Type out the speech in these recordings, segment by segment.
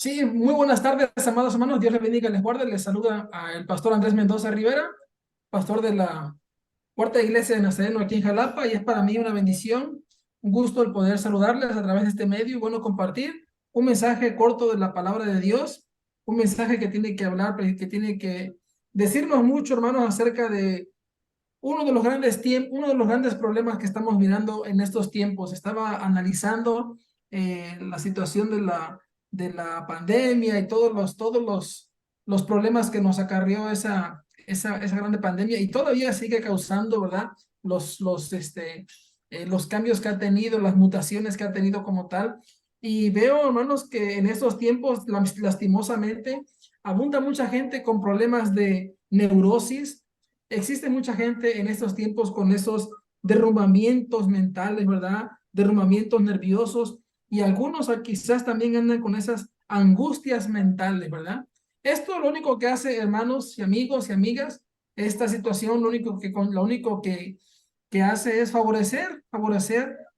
Sí, muy buenas tardes, amados hermanos. Dios les bendiga y les guarde. Les saluda el pastor Andrés Mendoza Rivera, pastor de la Cuarta Iglesia de Nazareno aquí en Jalapa, y es para mí una bendición, un gusto el poder saludarles a través de este medio y bueno, compartir un mensaje corto de la palabra de Dios, un mensaje que tiene que hablar, que tiene que decirnos mucho, hermanos, acerca de uno de los grandes problemas que estamos mirando en estos tiempos. Estaba analizando la situación de la pandemia y los problemas que nos acarrió esa grande pandemia y todavía sigue causando, ¿verdad? Los cambios que ha tenido, las mutaciones que ha tenido como tal. Y veo, hermanos, que en estos tiempos, lastimosamente, abunda mucha gente con problemas de neurosis. Existe mucha gente en estos tiempos con esos derrumbamientos mentales, ¿verdad? Derrumbamientos nerviosos, y algunos quizás también andan con esas angustias mentales, ¿verdad? Esto lo único que hace, hermanos y amigos y amigas, esta situación lo único que hace es favorecer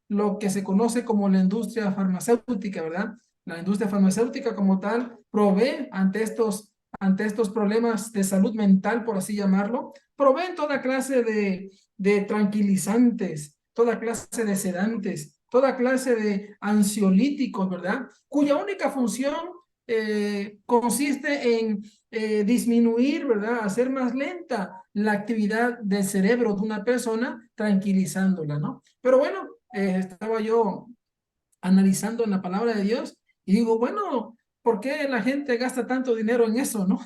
lo que se conoce como la industria farmacéutica, ¿verdad? La industria farmacéutica como tal provee ante estos problemas de salud mental, por así llamarlo, proveen toda clase de tranquilizantes, toda clase de sedantes, toda clase de ansiolíticos, ¿verdad? Cuya única función consiste en disminuir, ¿verdad? Hacer más lenta la actividad del cerebro de una persona, tranquilizándola, ¿no? Pero bueno, estaba yo analizando en la palabra de Dios y digo, bueno, ¿por qué la gente gasta tanto dinero en eso, no?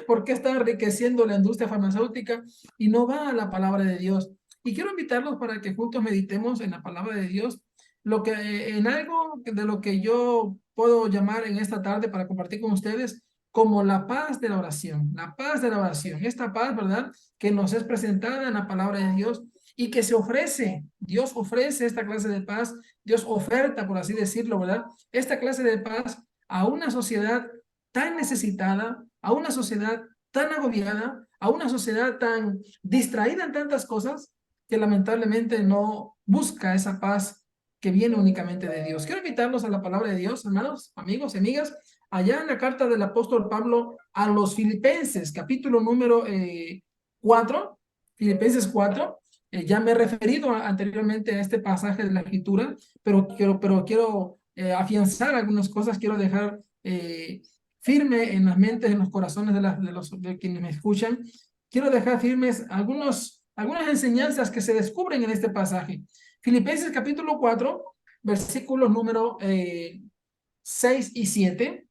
¿Por qué está enriqueciendo la industria farmacéutica y no va a la palabra de Dios? Y quiero invitarlos para que juntos meditemos en la palabra de Dios, en algo de lo que yo puedo llamar en esta tarde para compartir con ustedes como la paz de la oración, la paz de la oración, esta paz, ¿verdad? Que nos es presentada en la palabra de Dios y que se ofrece, Dios ofrece esta clase de paz, Dios oferta, por así decirlo, ¿verdad? Esta clase de paz a una sociedad tan necesitada, a una sociedad tan agobiada, a una sociedad tan distraída en tantas cosas que lamentablemente no busca esa paz que viene únicamente de Dios. Quiero invitarlos a la palabra de Dios, hermanos, amigos y amigas, allá en la carta del apóstol Pablo a los Filipenses, capítulo número 4, Filipenses 4. Ya me he referido anteriormente a este pasaje de la Escritura, pero quiero afianzar algunas cosas, quiero dejar firme en las mentes, en los corazones de quienes me escuchan. Quiero dejar firmes algunas enseñanzas que se descubren en este pasaje. Filipenses capítulo 4, versículos número 6 y 7.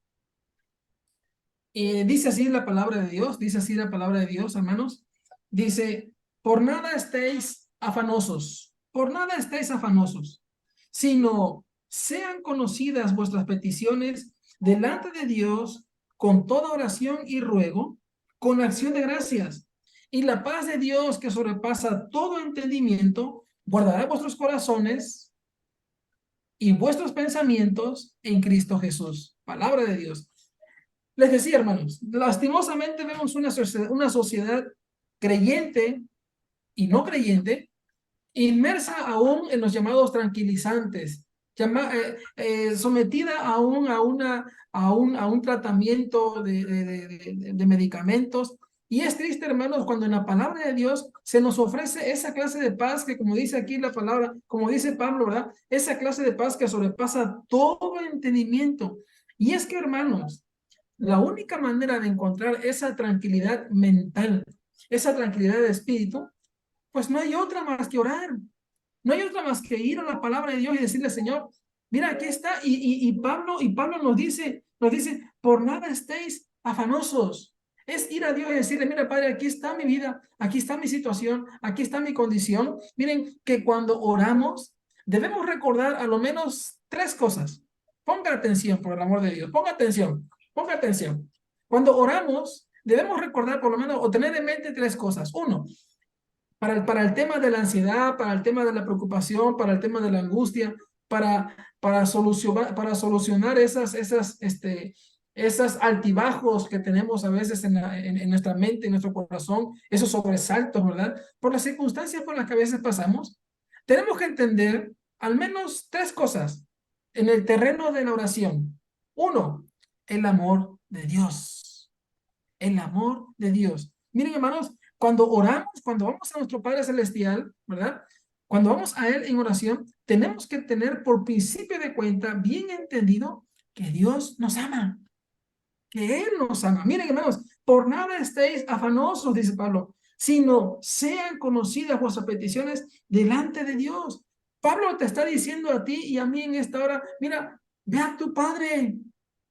Dice así la palabra de Dios, dice así la palabra de Dios, hermanos. Dice, por nada estéis afanosos, por nada estéis afanosos, sino sean conocidas vuestras peticiones delante de Dios con toda oración y ruego, con acción de gracias. Y la paz de Dios que sobrepasa todo entendimiento, guardará vuestros corazones y vuestros pensamientos en Cristo Jesús. Palabra de Dios. Les decía, hermanos, lastimosamente vemos una sociedad creyente y no creyente, inmersa aún en los llamados tranquilizantes, sometida aún a un tratamiento de medicamentos. Y es triste, hermanos, cuando en la palabra de Dios se nos ofrece esa clase de paz que, como dice aquí la palabra, como dice Pablo, ¿verdad? Esa clase de paz que sobrepasa todo entendimiento. Y es que, hermanos, la única manera de encontrar esa tranquilidad mental, esa tranquilidad de espíritu, pues no hay otra más que orar. No hay otra más que ir a la palabra de Dios y decirle, Señor, mira, aquí está. Y Pablo nos dice, por nada estéis afanosos. Es ir a Dios y decirle, mira, Padre, aquí está mi vida, aquí está mi situación, aquí está mi condición. Miren que cuando oramos, debemos recordar a lo menos tres cosas. Ponga atención, por el amor de Dios. Ponga atención, ponga atención. Cuando oramos, debemos recordar por lo menos o tener en mente tres cosas. Uno, para el tema de la ansiedad, para el tema de la preocupación, para el tema de la angustia, para solucionar esas altibajos que tenemos a veces en nuestra mente, en nuestro corazón, esos sobresaltos, ¿verdad? Por las circunstancias por las que a veces pasamos, tenemos que entender al menos tres cosas en el terreno de la oración. Uno, el amor de Dios. El amor de Dios. Miren, hermanos, cuando oramos, cuando vamos a nuestro Padre Celestial, ¿verdad? Cuando vamos a Él en oración, tenemos que tener por principio de cuenta, bien entendido, que Dios nos ama, que Él nos ama. Miren, hermanos, por nada estéis afanosos, dice Pablo, sino sean conocidas vuestras peticiones delante de Dios. Pablo te está diciendo a ti y a mí en esta hora, mira, ve a tu Padre,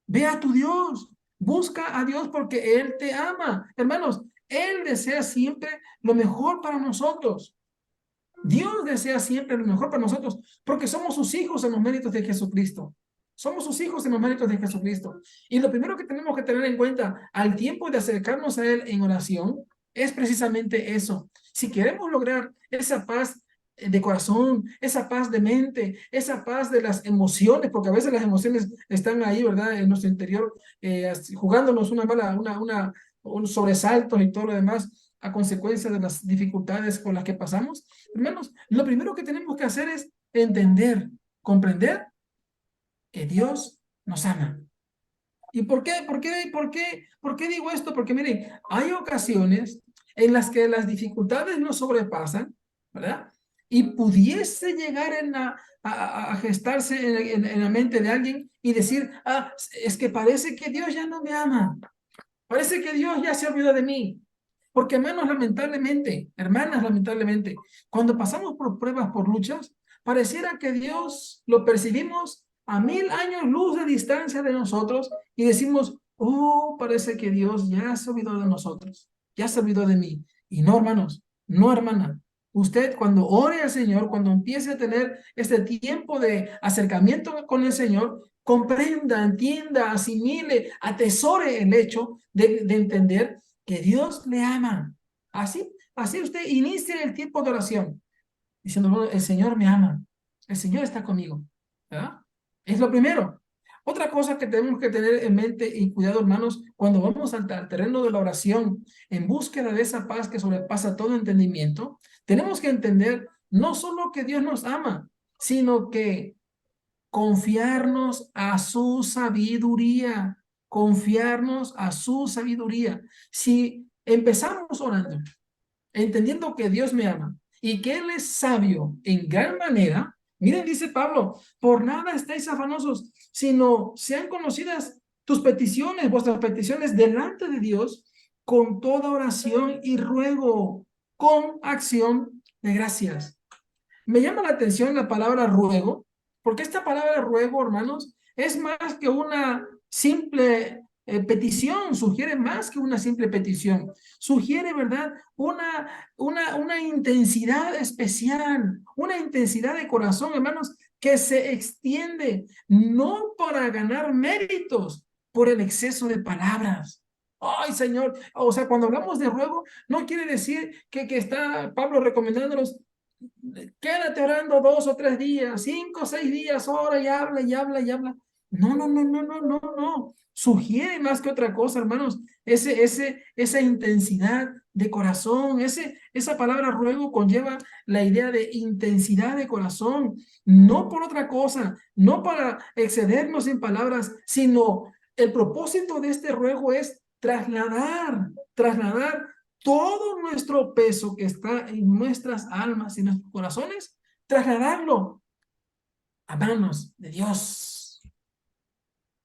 ve a tu Dios, busca a Dios porque Él te ama. Hermanos, Él desea siempre lo mejor para nosotros. Dios desea siempre lo mejor para nosotros porque somos sus hijos en los méritos de Jesucristo. Somos sus hijos en los méritos de Jesucristo. Y lo primero que tenemos que tener en cuenta al tiempo de acercarnos a Él en oración es precisamente eso. Si queremos lograr esa paz de corazón, esa paz de mente, esa paz de las emociones, porque a veces las emociones están ahí, ¿verdad? En nuestro interior, jugándonos un sobresalto y todo lo demás a consecuencia de las dificultades por las que pasamos. Hermanos, lo primero que tenemos que hacer es entender, comprender que Dios nos ama. ¿Y por qué digo esto? Porque miren, hay ocasiones en las que las dificultades nos sobrepasan, ¿verdad? Y pudiese llegar a gestarse en la mente de alguien y decir, ah, es que parece que Dios ya no me ama. Parece que Dios ya se olvidó de mí. Porque hermanos, lamentablemente, hermanas, lamentablemente, cuando pasamos por pruebas, por luchas, pareciera que Dios lo percibimos a 1000 años luz de distancia de nosotros y decimos, oh, parece que Dios ya se olvidó de nosotros, ya se olvidó de mí. Y no, hermanos, no, hermana. Usted cuando ore al Señor, cuando empiece a tener este tiempo de acercamiento con el Señor, comprenda, entienda, asimile, atesore el hecho de entender que Dios le ama. Así usted inicia el tiempo de oración, diciendo, bueno, el Señor me ama, el Señor está conmigo, ¿verdad? Es lo primero. Otra cosa que tenemos que tener en mente y cuidado, hermanos, cuando vamos al terreno de la oración en búsqueda de esa paz que sobrepasa todo entendimiento, tenemos que entender no solo que Dios nos ama, sino que confiarnos a su sabiduría, confiarnos a su sabiduría. Si empezamos orando, entendiendo que Dios me ama y que Él es sabio en gran manera, miren, dice Pablo, por nada estáis afanosos, sino sean conocidas tus peticiones, vuestras peticiones delante de Dios, con toda oración y ruego, con acción de gracias. Me llama la atención la palabra ruego, porque esta palabra ruego, hermanos, es más que una simple petición, sugiere más que una simple petición, sugiere, ¿verdad? Una intensidad especial, una intensidad de corazón, hermanos, que se extiende no para ganar méritos por el exceso de palabras. Ay, Señor, o sea, cuando hablamos de ruego, no quiere decir que está Pablo recomendándonos quédate orando 2 o 3 días, 5 o 6 días, ora y habla y habla y habla. No, no, no, no, no, no, no. Sugiere más que otra cosa, hermanos, esa intensidad de corazón, esa palabra ruego conlleva la idea de intensidad de corazón, no por otra cosa, no para excedernos en palabras, sino el propósito de este ruego es trasladar todo nuestro peso que está en nuestras almas y nuestros corazones, trasladarlo a manos de Dios.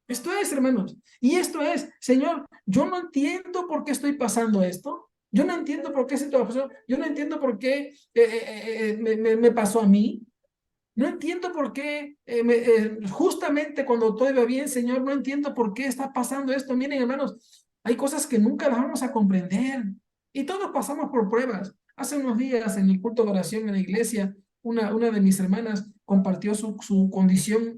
Esto es, hermanos. Y esto es, Señor, yo no entiendo por qué estoy pasando esto. Yo no entiendo por qué situación. Yo no entiendo por qué me pasó a mí. No entiendo por qué, justamente cuando todo iba bien, Señor, no entiendo por qué está pasando esto. Miren, hermanos, hay cosas que nunca las vamos a comprender. Y todos pasamos por pruebas. Hace unos días en el culto de oración en la iglesia, una de mis hermanas compartió su condición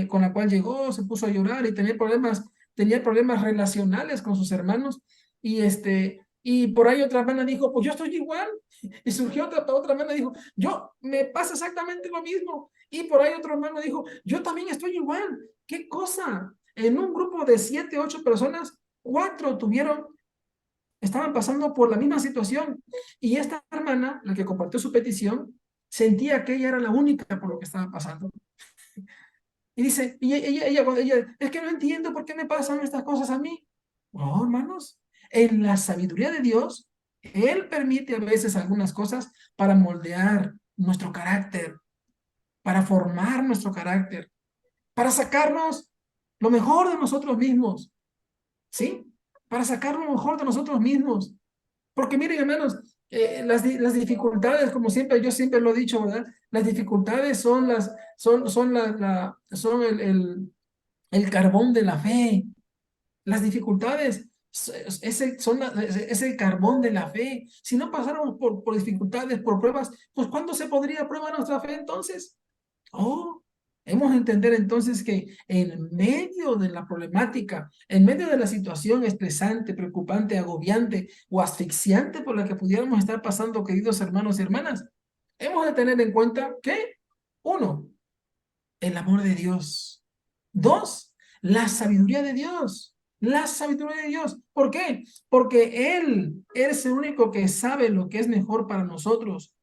con la cual llegó, se puso a llorar y tenía problemas relacionales con sus hermanos. Y por ahí otra hermana dijo, pues yo estoy igual. Y surgió otra hermana y dijo, me pasa exactamente lo mismo. Y por ahí otro hermano dijo, yo también estoy igual. ¿Qué cosa? En un grupo de 7, 8 personas, 4 estaban pasando por la misma situación. Y esta hermana, la que compartió su petición, sentía que ella era la única por lo que estaba pasando. Y dice, es que no entiendo por qué me pasan estas cosas a mí. No, hermanos, en la sabiduría de Dios, Él permite a veces algunas cosas para moldear nuestro carácter, para formar nuestro carácter, para sacarnos lo mejor de nosotros mismos, ¿sí? Para sacar lo mejor de nosotros mismos. Porque miren, hermanos, las dificultades, como siempre, yo siempre lo he dicho, ¿verdad? Las dificultades son el carbón de la fe. Las dificultades es el carbón de la fe. Si no pasáramos por dificultades, por pruebas, pues ¿cuándo se podría probar nuestra fe entonces? Oh, hemos de entender entonces que en medio de la problemática, en medio de la situación estresante, preocupante, agobiante o asfixiante por la que pudiéramos estar pasando, queridos hermanos y hermanas, hemos de tener en cuenta que, uno, el amor de Dios. Dos, la sabiduría de Dios. La sabiduría de Dios. ¿Por qué? Porque Él es el único que sabe lo que es mejor para nosotros.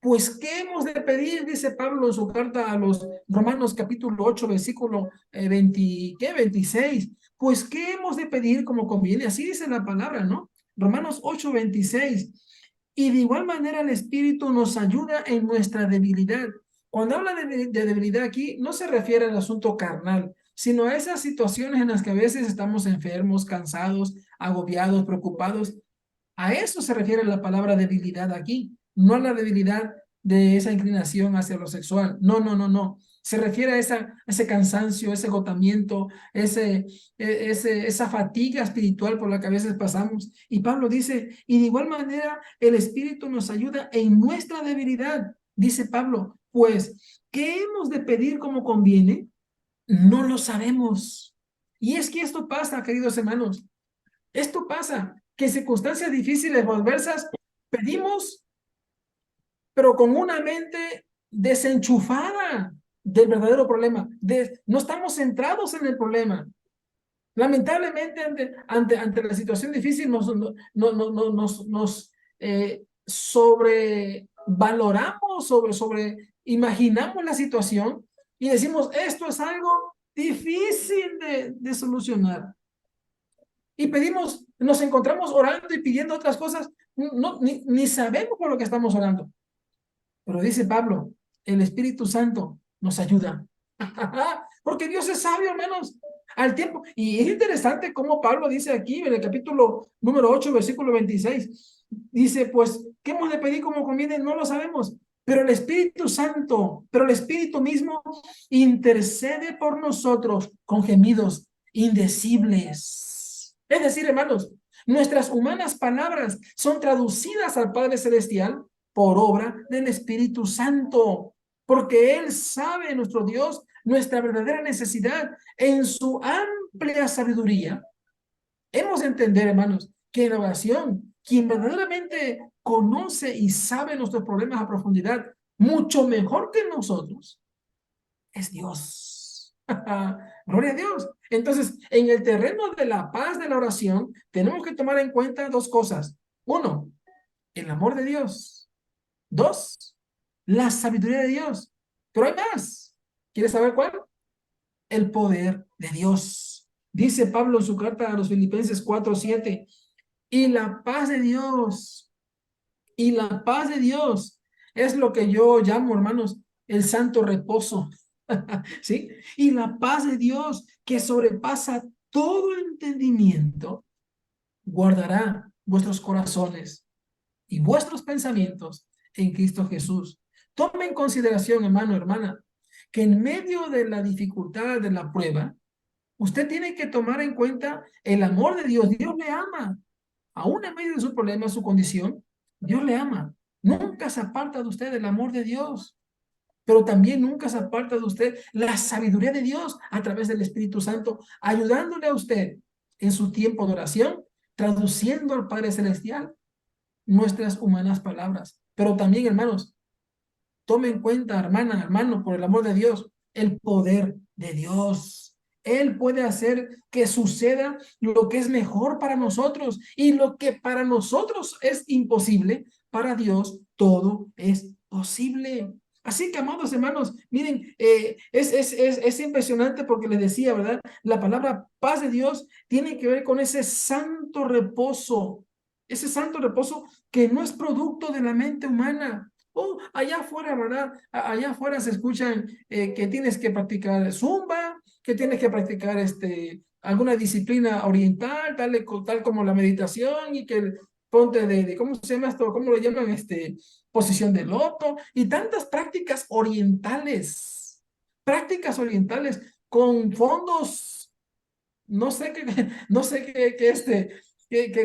Pues, ¿qué hemos de pedir? Dice Pablo en su carta a los Romanos capítulo 8, versículo 26. Pues, ¿qué hemos de pedir como conviene? Así dice la palabra, ¿no? Romanos 8, 26. Y de igual manera el Espíritu nos ayuda en nuestra debilidad. Cuando habla de debilidad aquí, no se refiere al asunto carnal, sino a esas situaciones en las que a veces estamos enfermos, cansados, agobiados, preocupados. A eso se refiere la palabra debilidad aquí, no a la debilidad de esa inclinación hacia lo sexual. No, no, no, no. Se refiere a ese cansancio, ese agotamiento, esa fatiga espiritual por la que a veces pasamos. Y Pablo dice, y de igual manera el Espíritu nos ayuda en nuestra debilidad. Dice Pablo, pues, ¿qué hemos de pedir como conviene? No lo sabemos. Y es que esto pasa, queridos hermanos. Esto pasa, que en circunstancias difíciles o adversas pedimos, pero con una mente desenchufada del verdadero problema. No estamos centrados en el problema. Lamentablemente, ante la situación difícil, nos sobrevaloramos, imaginamos la situación y decimos, esto es algo difícil de solucionar. Y pedimos, nos encontramos orando y pidiendo otras cosas, ni sabemos por lo que estamos orando. Pero dice Pablo, el Espíritu Santo nos ayuda. Porque Dios es sabio, hermanos, al tiempo. Y es interesante cómo Pablo dice aquí en el capítulo número 8, versículo 26. Dice, pues, ¿qué hemos de pedir como conviene? No lo sabemos. Pero el Espíritu Santo, pero el Espíritu mismo intercede por nosotros con gemidos indecibles. Es decir, hermanos, nuestras humanas palabras son traducidas al Padre Celestial por obra del Espíritu Santo, porque Él sabe, nuestro Dios, nuestra verdadera necesidad en su amplia sabiduría. Hemos de entender, hermanos, que en la oración, quien verdaderamente conoce y sabe nuestros problemas a profundidad, mucho mejor que nosotros, es Dios. Gloria a Dios. Entonces, en el terreno de la paz de la oración, tenemos que tomar en cuenta dos cosas. Uno, el amor de Dios. Dos, la sabiduría de Dios. Pero hay más. ¿Quieres saber cuál? El poder de Dios. Dice Pablo en su carta a los Filipenses 4:7. Y la paz de Dios, y la paz de Dios es lo que yo llamo, hermanos, el santo reposo. ¿Sí? Y la paz de Dios que sobrepasa todo entendimiento, guardará vuestros corazones y vuestros pensamientos en Cristo Jesús. Tome en consideración, hermano, hermana, que en medio de la dificultad, de la prueba, usted tiene que tomar en cuenta el amor de Dios. Dios le ama. Aún en medio de su problema, su condición, Dios le ama. Nunca se aparta de usted el amor de Dios, pero también nunca se aparta de usted la sabiduría de Dios a través del Espíritu Santo, ayudándole a usted en su tiempo de oración, traduciendo al Padre Celestial nuestras humanas palabras. Pero también, hermanos, tome en cuenta, hermana, hermano, por el amor de Dios, el poder de Dios. Él puede hacer que suceda lo que es mejor para nosotros, y lo que para nosotros es imposible, para Dios todo es posible. Así que, amados hermanos, miren, es impresionante porque les decía, ¿verdad? La palabra paz de Dios tiene que ver con ese santo reposo que no es producto de la mente humana. Oh, allá afuera, ¿verdad? Allá afuera se escuchan que tienes que practicar zumba, que tienes que practicar alguna disciplina oriental, tal como la meditación y que ponte ¿cómo se llama esto? ¿Cómo lo llaman? Posición de loto y tantas prácticas orientales con fondos, no sé qué, no sé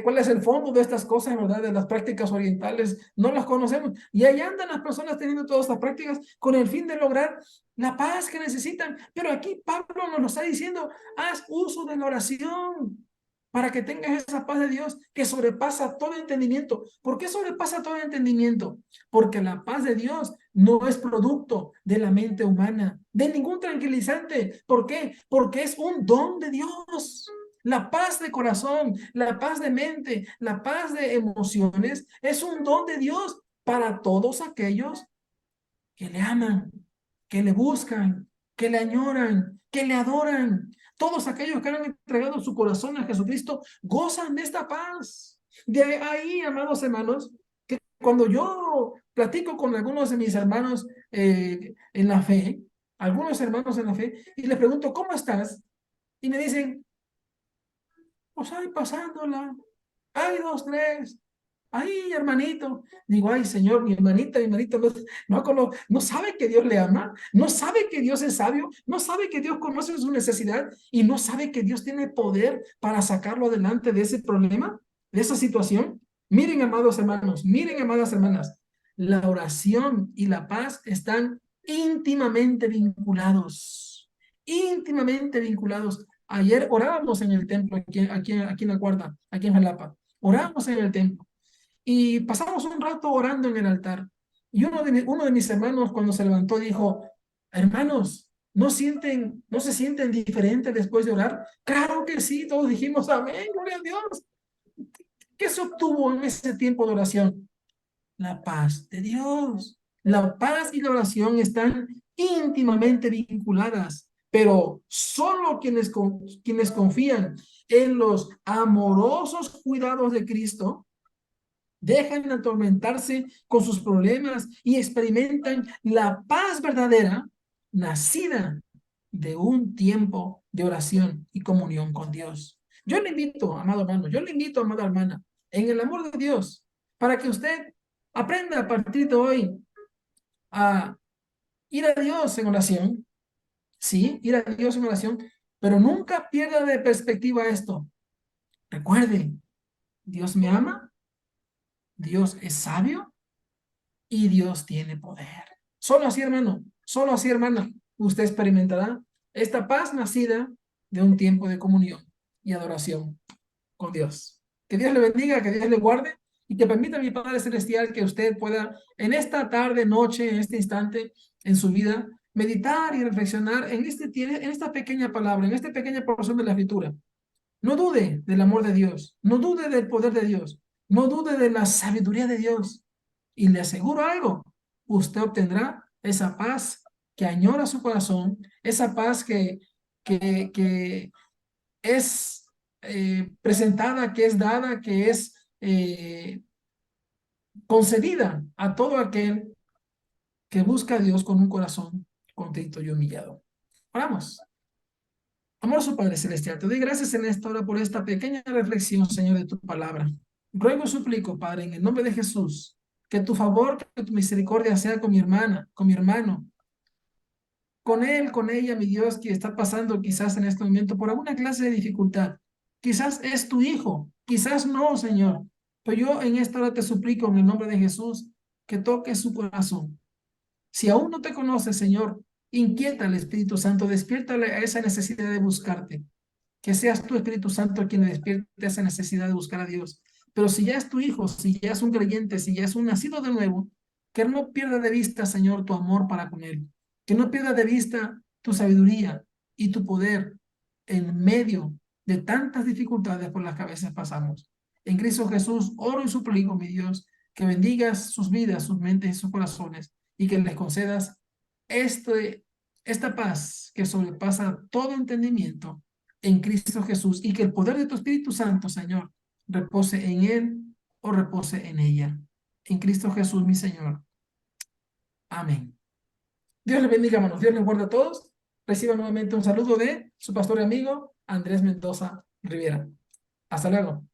cuál es el fondo de estas cosas, ¿verdad? De las prácticas orientales, no las conocemos. Y ahí andan las personas teniendo todas estas prácticas con el fin de lograr la paz que necesitan. Pero aquí Pablo nos lo está diciendo, haz uso de la oración para que tengas esa paz de Dios que sobrepasa todo entendimiento. ¿Por qué sobrepasa todo entendimiento? Porque la paz de Dios no es producto de la mente humana, de ningún tranquilizante. ¿Por qué? Porque es un don de Dios. La paz de corazón, la paz de mente, la paz de emociones es un don de Dios para todos aquellos que le aman, que le buscan, que le añoran, que le adoran. Todos aquellos que han entregado su corazón a Jesucristo gozan de esta paz. De ahí, amados hermanos, que cuando yo platico con algunos de mis hermanos en la fe, algunos hermanos en la fe, y les pregunto, ¿cómo estás? Y me dicen, pues ahí pasándola, hay dos, tres, ay, hermanito. Digo, ay, Señor, mi hermanito, no sabe que Dios le ama, no sabe que Dios es sabio, no sabe que Dios conoce su necesidad y no sabe que Dios tiene poder para sacarlo adelante de ese problema, de esa situación. Miren, amados hermanos, miren, amadas hermanas, la oración y la paz están íntimamente vinculados, íntimamente vinculados. Ayer orábamos en el templo, aquí en la cuarta, aquí en Jalapa. Oramos en el templo y pasamos un rato orando en el altar. Y uno de mis hermanos cuando se levantó dijo, hermanos, ¿no se sienten diferentes después de orar? Claro que sí, todos dijimos, amén, gloria a Dios. ¿Qué se obtuvo en ese tiempo de oración? La paz de Dios. La paz y la oración están íntimamente vinculadas, pero solo quienes confían en los amorosos cuidados de Cristo dejan de atormentarse con sus problemas y experimentan la paz verdadera nacida de un tiempo de oración y comunión con Dios. Yo le invito, amado hermano, yo le invito, amada hermana, en el amor de Dios, para que usted aprenda a partir de hoy a ir a Dios en oración, sí, ir a Dios en oración, pero nunca pierda de perspectiva esto. Recuerde, Dios me ama, Dios es sabio y Dios tiene poder. Solo así, hermano, solo así, hermana, usted experimentará esta paz nacida de un tiempo de comunión y adoración con Dios. Que Dios le bendiga, que Dios le guarde y que permita a mi Padre Celestial que usted pueda en esta tarde, noche, en este instante en su vida, meditar y reflexionar en esta pequeña palabra, en esta pequeña porción de la Escritura. No dude del amor de Dios, no dude del poder de Dios, no dude de la sabiduría de Dios. Y le aseguro algo, usted obtendrá esa paz que añora su corazón, esa paz que es presentada, que es dada, que es concedida a todo aquel que busca a Dios con un corazón contrito y humillado. Oramos. Amoroso Padre Celestial, te doy gracias en esta hora por esta pequeña reflexión, Señor, de tu palabra. Ruego y suplico, Padre, en el nombre de Jesús, que tu favor, que tu misericordia sea con mi hermana, con mi hermano, con él, con ella, mi Dios, que está pasando quizás en este momento por alguna clase de dificultad. Quizás es tu hijo, quizás no, Señor. Pero yo en esta hora te suplico en el nombre de Jesús que toques su corazón. Si aún no te conoce, Señor, inquieta al Espíritu Santo, despiértale a esa necesidad de buscarte. Que seas tu Espíritu Santo quien le despierte esa necesidad de buscar a Dios. Pero si ya es tu hijo, si ya es un creyente, si ya es un nacido de nuevo, que no pierda de vista, Señor, tu amor para con él. Que no pierda de vista tu sabiduría y tu poder en medio de tantas dificultades por las que a veces pasamos. En Cristo Jesús, oro y suplico, mi Dios, que bendigas sus vidas, sus mentes y sus corazones y que les concedas esta paz que sobrepasa todo entendimiento en Cristo Jesús y que el poder de tu Espíritu Santo, Señor, repose en él o repose en ella. En Cristo Jesús, mi Señor. Amén. Dios le bendiga, hermanos. Dios les guarde a todos. Reciba nuevamente un saludo de su pastor y amigo Andrés Mendoza Rivera. Hasta luego.